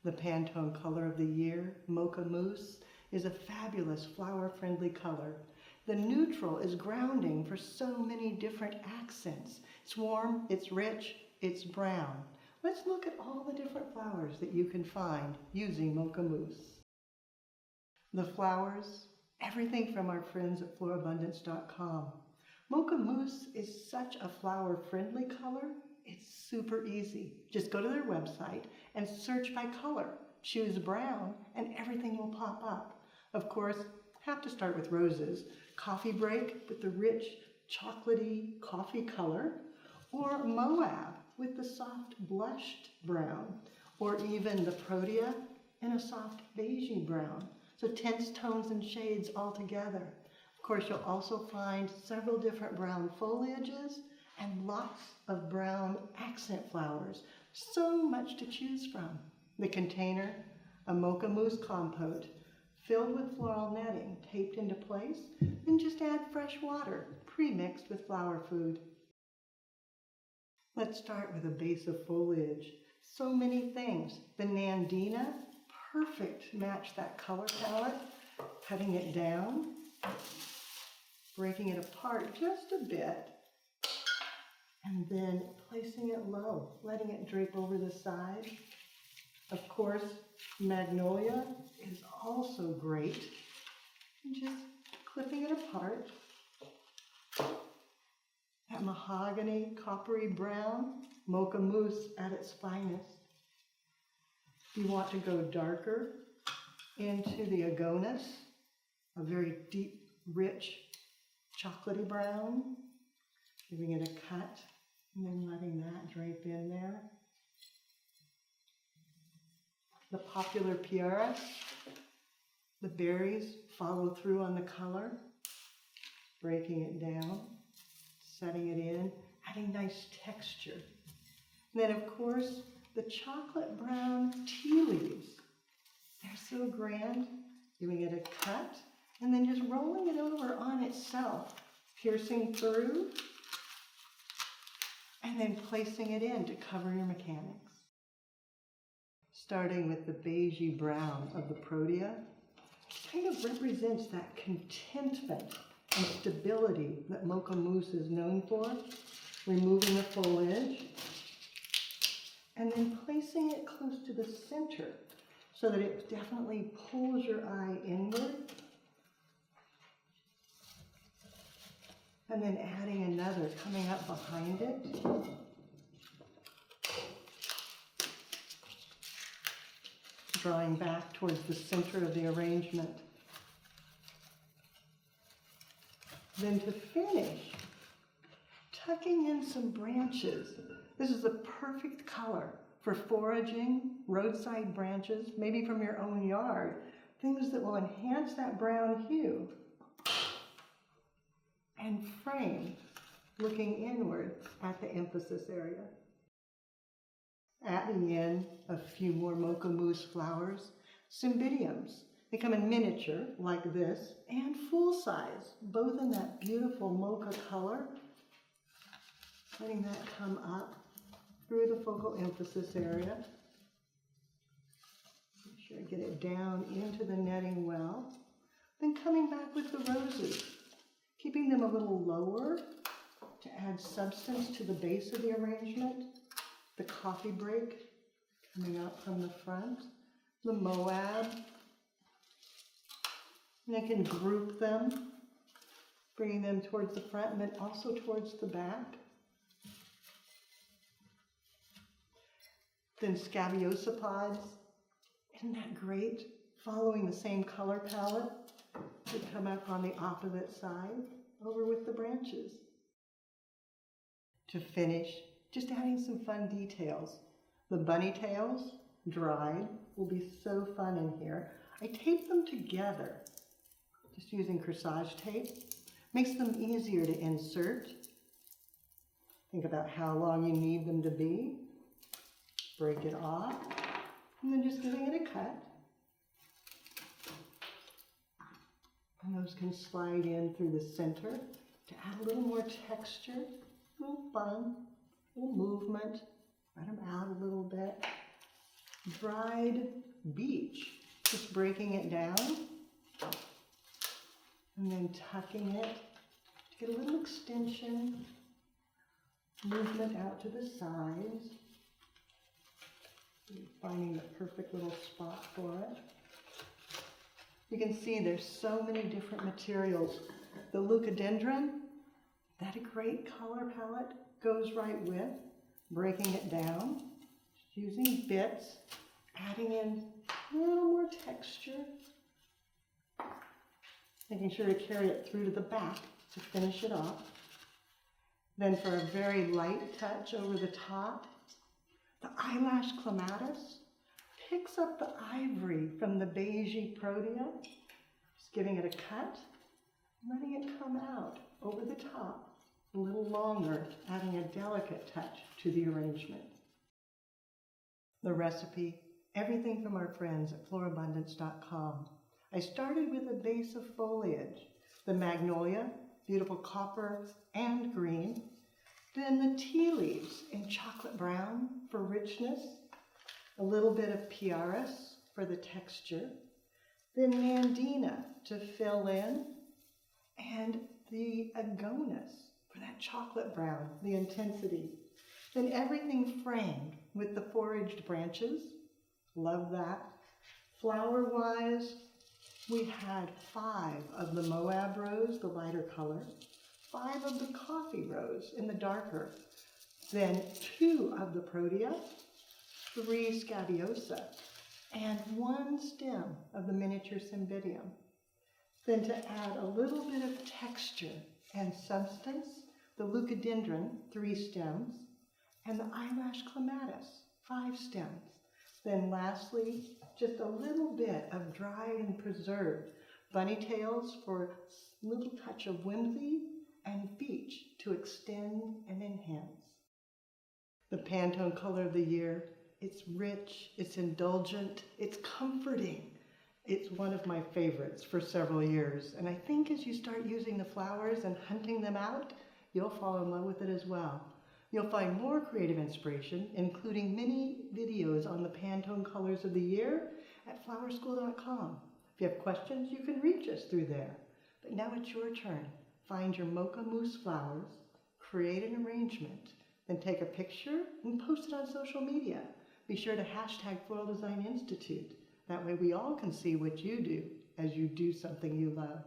The Pantone Color of the Year, Mocha Mousse, is a fabulous flower-friendly color. The neutral is grounding for so many different accents. It's warm, it's rich, it's brown. Let's look at all the different flowers that you can find using Mocha Mousse. The flowers, everything from our friends at florabundance.com. Mocha Mousse is such a flower-friendly color. It's super easy. Just go to their website and search by color. Choose brown and everything will pop up. Of course, have to start with roses. Coffee break with the rich chocolatey coffee color, or Moab with the soft blushed brown, or even the Protea in a soft beigey brown. So tense tones and shades all together. Of course, you'll also find several different brown foliages and lots of brown accent flowers. So much to choose from. The container, a Mocha Mousse compote, filled with floral netting, taped into place, then just add fresh water, pre-mixed with flower food. Let's start with a base of foliage. So many things. The Nandina, perfect match that color palette. Cutting it down, breaking it apart just a bit, and then placing it low, letting it drape over the side. Of course, Magnolia is also great. And just clipping it apart. That mahogany, coppery brown, Mocha Mousse at its finest. If you want to go darker into the Agonis, a very deep, rich, chocolatey brown, giving it a cut, and then letting that drape in there. The popular Pieris, the berries follow through on the color, breaking it down, setting it in, adding nice texture. And then of course, the chocolate brown tea leaves. They're so grand, giving it a cut, and then just rolling it over on itself, piercing through, and then placing it in to cover your mechanics. Starting with the beigey brown of the Protea, kind of represents that contentment and stability that Mocha Mousse is known for. Removing the foliage, and then placing it close to the center so that it definitely pulls your eye inward. And then adding another coming up behind it. Drawing back towards the center of the arrangement. Then to finish, tucking in some branches. This is a perfect color for foraging, roadside branches, maybe from your own yard, things that will enhance that brown hue. And frame, looking inward at the emphasis area. Adding in a few more Mocha Mousse flowers, Cymbidiums. They come in miniature, like this, and full size, both in that beautiful mocha color. Letting that come up through the focal emphasis area. Make sure I get it down into the netting well. Then coming back with the roses, keeping them a little lower to add substance to the base of the arrangement. The coffee break coming out from the front. The Moab. And I can group them, bringing them towards the front and then also towards the back. Then Scabiosa pods. Isn't that great? Following the same color palette, they come up on the opposite side, over with the branches. To finish, just adding some fun details. The bunny tails, dried, will be so fun in here. I tape them together, just using corsage tape. Makes them easier to insert. Think about how long you need them to be. Break it off, and then just giving it a cut. And those can slide in through the center to add a little more texture, a little fun, a little movement. Let them out a little bit. dried beech. Just breaking it down and then tucking it to get a little extension, movement out to the sides. Finding the perfect little spot for it. You can see there's so many different materials. The leucodendron, that a great color palette goes right with. Breaking it down, using bits, adding in a little more texture. Making sure to carry it through to the back to finish it off. Then for a very light touch over the top, the eyelash clematis picks up the ivory from the beigey protea, just giving it a cut, letting it come out over the top a little longer, adding a delicate touch to the arrangement. The recipe, everything from our friends at florabundance.com. I started with a base of foliage, the magnolia, beautiful copper and green, then the tea leaves in chocolate brown for richness, a little bit of pieris for the texture, then nandina to fill in, and the agonis for that chocolate brown, the intensity. Then everything framed with the foraged branches. Love that. Flower-wise, we had 5 of the Moab rose, the lighter color, 5 of the coffee rose in the darker, then 2 of the protea, 3 scabiosa, and 1 stem of the miniature cymbidium. Then to add a little bit of texture and substance, the leucodendron, 3 stems, and the eyelash clematis, 5 stems. Then lastly, just a little bit of dried and preserved bunny tails for a little touch of whimsy, and beech to extend and enhance. The Pantone Color of the Year, it's rich, it's indulgent, it's comforting. It's one of my favorites for several years, and I think as you start using the flowers and hunting them out, you'll fall in love with it as well. You'll find more creative inspiration, including many videos on the Pantone Colors of the Year at flowerschool.com. If you have questions, you can reach us through there. But now it's your turn. Find your Mocha Mousse flowers, create an arrangement, then take a picture and post it on social media. Be sure to hashtag Floral Design Institute. That way we all can see what you do as you do something you love.